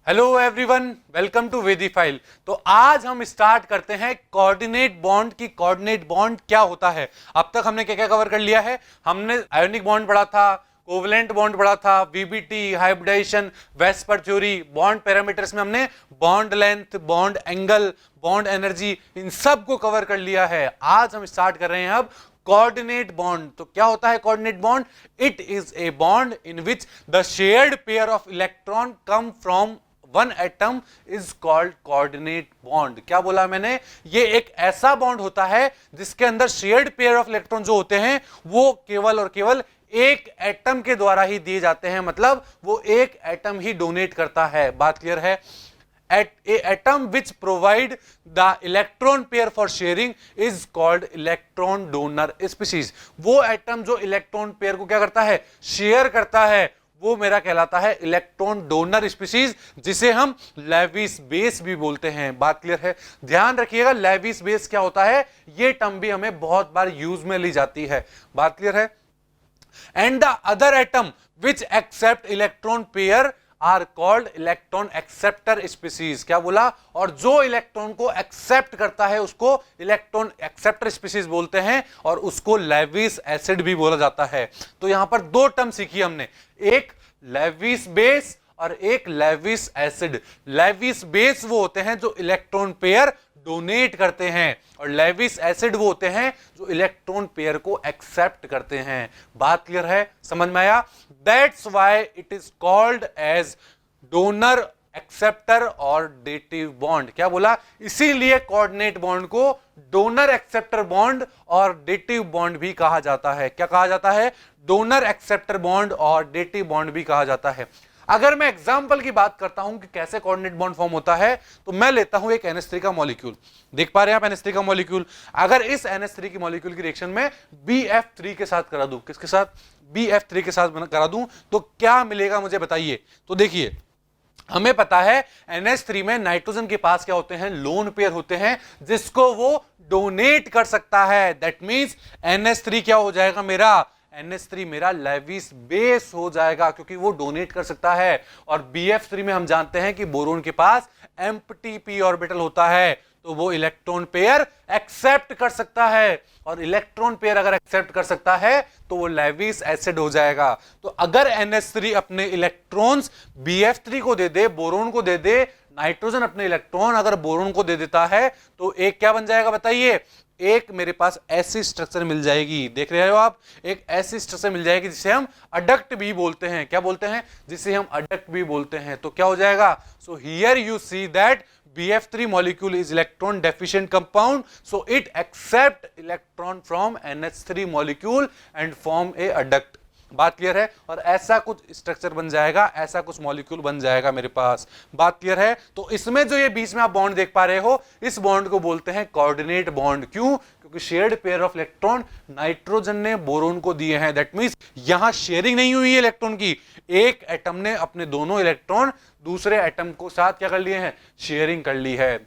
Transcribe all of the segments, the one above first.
Hello everyone, welcome to वेदीफाइल। तो आज हम स्टार्ट करते हैं कोऑर्डिनेट बॉन्ड की। कोऑर्डिनेट बॉन्ड क्या होता है? अब तक हमने क्या क्या कवर कर लिया है? हमने आयोनिक बॉन्ड पढ़ा था, कोवलेंट बॉन्ड पढ़ा था, VBT, hybridization, VSEPR theory, bond parameters में हमने bond length, bond angle, bond energy, इन सब को कवर कर लिया है। आज हम स्टार्ट कर रहे हैं अब कोऑर्डिनेट बॉन्ड। तो क्या होता है coordinate bond? It is a bond in which the shared pair of electron come from one atom is called coordinate bond. क्या बोला मैंने? ये एक ऐसा बॉन्ड होता है जिसके अंदर शेयर्ड पेयर ऑफ इलेक्ट्रॉन जो होते हैं वो केवल और केवल एक एटम के द्वारा ही दिए जाते हैं, मतलब वो एक एटम ही डोनेट करता है। बात क्लियर है? Atom which provide the electron pair for sharing is called electron donor species. वो एटम जो इलेक्ट्रॉन पेयर को क्या करता है? शेयर करता है, वो मेरा कहलाता है इलेक्ट्रॉन डोनर स्पीशीज, जिसे हम लेविस बेस भी बोलते हैं। बात क्लियर है? ध्यान रखिएगा, लेविस बेस क्या होता है, ये टर्म भी हमें बहुत बार यूज में ली जाती है। बात क्लियर है? And the other atom which accept electron pair are called electron acceptor species. क्या बोला? और जो इलेक्ट्रॉन को एक्सेप्ट करता है उसको इलेक्ट्रॉन एक्सेप्टर स्पीशीज बोलते हैं, और उसको लेविस एसिड भी बोला जाता है। तो यहां पर दो टर्म सीखी हमने, एक लेविस बेस और एक लेविस एसिड। लेविस बेस वो होते हैं जो इलेक्ट्रॉन पेयर डोनेट करते हैं, और लेविस एसिड वो होते हैं जो इलेक्ट्रॉन पेयर को एक्सेप्ट करते हैं। बात क्लियर है? समझ में आया? That's why it is called as donor acceptor और डेटिव बॉन्ड। क्या बोला? इसीलिए कोऑर्डिनेट बॉन्ड को डोनर एक्सेप्टर बॉन्ड और डेटिव बॉन्ड भी कहा जाता है। क्या कहा जाता है? डोनर एक्सेप्टर बॉन्ड और डेटिव बॉन्ड भी कहा जाता है। अगर मैं एग्जांपल की बात करता हूं कि कैसे कोऑर्डिनेट बॉन्ड फॉर्म होता है, तो मैं लेता हूं एक NH3 का मॉलिक्यूल। देख पा रहे हैं आप NH3 का मॉलिक्यूल? अगर इस NH3 की मॉलिक्यूल की रिएक्शन में BF3 के साथ करा दूं, किसके साथ? BF3 के साथ करा दूं, तो क्या मिलेगा मुझे बताइए। तो देखिए, हमें पता है NH3 में नाइट्रोजन के पास क्या होते हैं? लोन पेयर होते हैं, जिसको वो डोनेट कर सकता है। दैट मींस NH3 क्या हो जाएगा मेरा? NH3 मेरा लेविस बेस हो जाएगा, क्योंकि वो डोनेट कर सकता है। और BF3 में हम जानते हैं कि बोरोन के पास एम्प्टी p ऑर्बिटल होता है, तो वो इलेक्ट्रॉन पेयर एक्सेप्ट कर सकता है, और इलेक्ट्रॉन पेयर अगर एक्सेप्ट कर सकता है तो वो लेविस एसिड हो जाएगा। तो अगर NH3 अपने इलेक्ट्रॉन्स BF3 को दे दे, बोरोन को दे दे, नाइट्रोजन अपने इलेक्ट्रॉन अगर बोरोन को दे देता है, तो एक क्या बन जाएगा बताइए? एक मेरे पास ऐसी स्ट्रक्चर मिल जाएगी। देख रहे हो आप? एक ऐसी स्ट्रक्चर मिल जाएगी जिसे हम अडक्ट भी बोलते हैं। क्या बोलते हैं? जिसे हम अडक्ट भी बोलते हैं। तो क्या हो जाएगा? So here you see that BF3 molecule is electron deficient compound, so it accept electron from NH3 molecule and form a adduct। बात क्लियर है? और ऐसा कुछ स्ट्रक्चर बन जाएगा, ऐसा कुछ मॉलिक्यूल बन जाएगा मेरे पास। बात क्लियर है? तो इसमें जो ये बीच में आप बॉन्ड देख पा रहे हो, इस बॉन्ड को बोलते हैं कोऑर्डिनेट बॉन्ड। क्यों? क्योंकि shared pair of electron nitrogen ने बोरोन को दिए हैं। दैट मींस यहां शेयरिंग नहीं हुई है इलेक्ट्रॉन की, एक एटम ने अपने दोनों इलेक्ट्रॉन दूसरे एटम को साथ क्या कर लिए हैं? शेयरिंग कर ली है।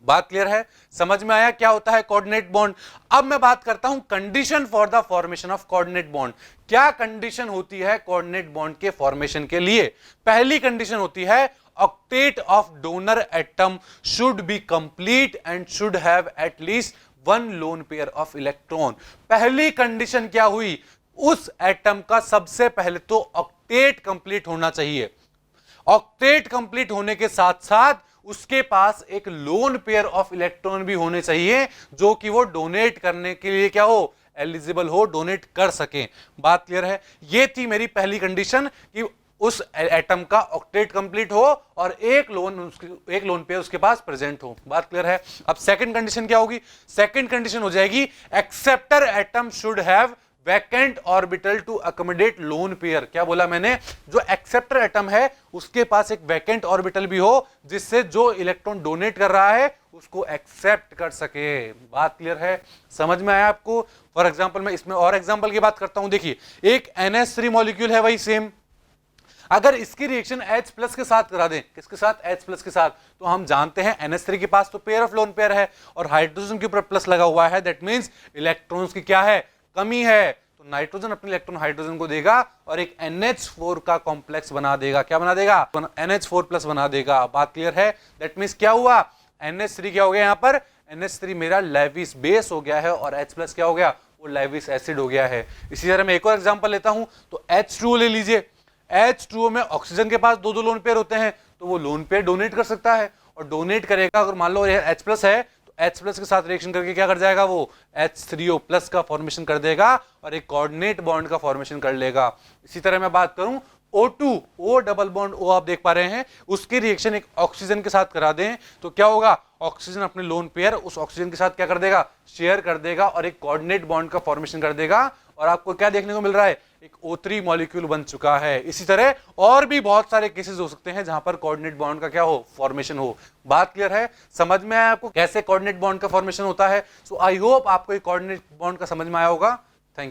बात क्लियर है? समझ में आया क्या होता है कोऑर्डिनेट बॉन्ड? अब मैं बात करता हूं condition for the formation of coordinate bond. क्या कंडीशन होती है कोऑर्डिनेट बॉन्ड के फॉर्मेशन के लिए? पहली कंडीशन होती है octet of donor atom should be complete and should have at least one lone pair of electron. पहली कंडीशन क्या हुई? उस एटम का सबसे पहले तो ऑक्टेट कंप्लीट होना चाहिए। ऑक्टेट कंप्लीट होने के साथ साथ उसके पास एक लोन पेयर ऑफ इलेक्ट्रॉन भी होने चाहिए, जो कि वो डोनेट करने के लिए क्या हो? एलिजिबल हो, डोनेट कर सके। बात क्लियर है? ये थी मेरी पहली कंडीशन कि उस एटम का ऑक्टेट कंप्लीट हो और एक लोन पेयर उसके पास प्रेजेंट हो। बात क्लियर है? अब सेकंड कंडीशन क्या होगी? सेकंड कंडीशन हो जाएगी acceptor atom should have vacant orbital to accommodate lone pair. क्या बोला मैंने? जो एक्सेप्टर एटम है उसके पास एक वैकेंट ऑर्बिटल भी हो, जिससे जो इलेक्ट्रॉन डोनेट कर रहा है उसको एक्सेप्ट कर सके। बात क्लियर है? समझ में आया आपको? फॉर एग्जांपल मैं इसमें और एग्जांपल की बात करता हूं। देखिए, एक NH3 मॉलिक्यूल है, वही सेम। अगर इसकी रिएक्शन H+ के साथ करा दें, किसके साथ? H+ के साथ, तो हम जानते हैं NH3 के पास तो पेयर ऑफ लोन पेयर है और हाइड्रोजन के ऊपर प्लस लगा हुआ है। दैट मींस इलेक्ट्रॉन्स की क्या है? कमी है। तो तो नाइट्रोजन अपने इलेक्ट्रॉन हाइड्रोजन को देगा और एक NH4 का कॉम्प्लेक्स बना देगा। क्या बना देगा? NH4 प्लस बना देगा। बात क्लियर है? दैट मीन्स क्या हुआ? NH3 क्या हो गया यहाँ पर? NH3 मेरा लेविस बेस हो गया है और H प्लस क्या हो गया? वो लेविस एसिड हो गया है। इसी तरह मैं एक और एग्जांपल लेता हूं, तो H2O ले लीजिए। H2O में ऑक्सीजन के पास दो दो लोन पेयर होते हैं, तो वो लोन पेयर डोनेट कर सकता है और डोनेट करेगा। अगर मान लो H प्लस है तो H प्लस के साथ रिएक्शन करके क्या कर जाएगा? वो H3O प्लस का फॉर्मेशन कर देगा और एक कोऑर्डिनेट बॉन्ड का फॉर्मेशन कर लेगा। इसी तरह मैं बात करूं O2, O double bond O आप देख पा रहे हैं, उसकी रिएक्शन एक ऑक्सीजन के साथ करा दें तो क्या होगा? ऑक्सीजन अपने लोन पेयर उस ऑक्सीजन के साथ क्या कर देगा? शेयर कर देगा और एक कोऑर्डिनेट बॉन्ड का फॉर्मेशन कर देगा और आपको क्या देखने को मिल रहा है? एक O3 मॉलिक्यूल बन चुका है। इसी तरह और भी बहुत सारे केसेस हो सकते हैं जहां पर कोऑर्डिनेट बॉन्ड का क्या हो? फॉर्मेशन हो। बात क्लियर है? समझ में आया आपको कैसे कोऑर्डिनेट बॉन्ड का फॉर्मेशन होता है? सो आई होप आपको ये कोऑर्डिनेट बॉन्ड का समझ में आया होगा।